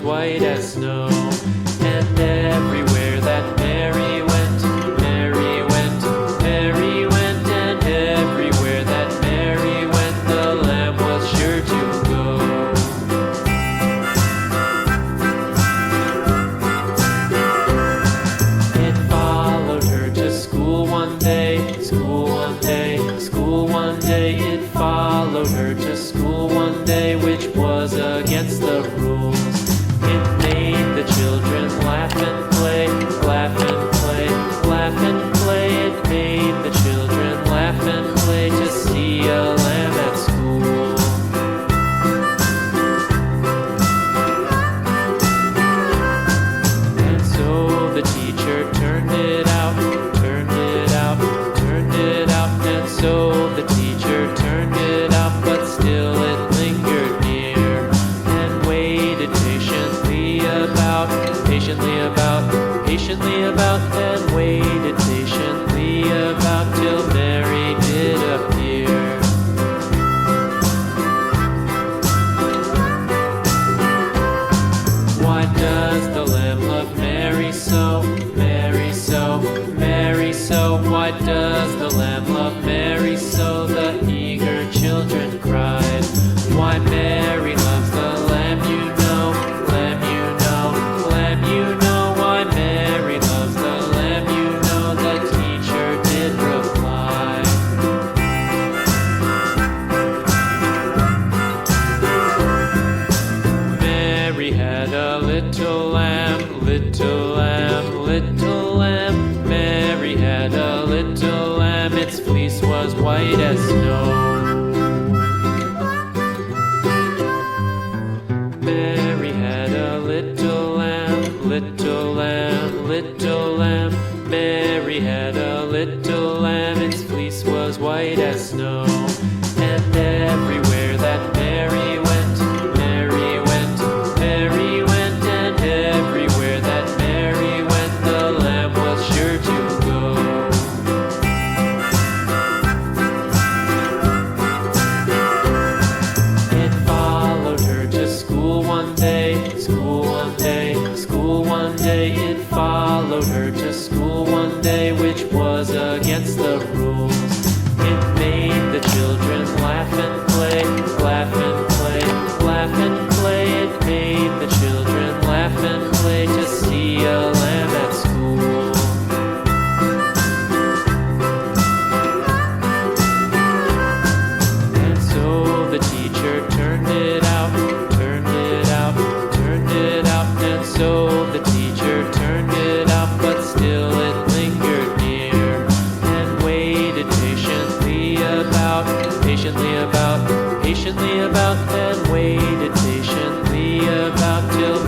white as snow. And everywhere that Mary went, Mary went, Mary went, and everywhere that Mary went, the lamb was sure to go. It followed her to school one day, school one day, school one day. It followed her to school one day, which was against the rules. It made the children laugh and play, laugh and play, laugh and play. It made the children laugh and play to see a lamb at school. And so the teacher turned it out, turned it out, turned it out. And so the teacher turned it out, but still it lingered near and waited patiently about, patiently about, and waited patiently about till Mary did appear. Why does the lamb love Mary so, Mary so, Mary so? Why does the lamb love Mary so? The eager children cried. Why Mary loves the lamb, you know, lamb, you know, lamb, you know. Why Mary loves the lamb, you know, the teacher did reply. Mary had a little lamb, little lamb, little lamb. Mary had a little lamb, its fleece was white as snow. Mary had a little lamb, little lamb, little lamb. Mary had a little lamb, its fleece was white as snow. And everywhere that Mary went, Mary went, Mary went, and everywhere that Mary went, the lamb was sure to go. It followed her to school one day, school one day, school one day. It followed her to school one day, which was against the rules. It made the children laugh and play, laugh and play, laugh and play. It made the children laugh and play to see a lamb at school. And so the teacher turned it out, turned it out, turned it out. And so the teacher turned it out, but still it lingered near and waited patiently about, patiently about, and waited patiently about till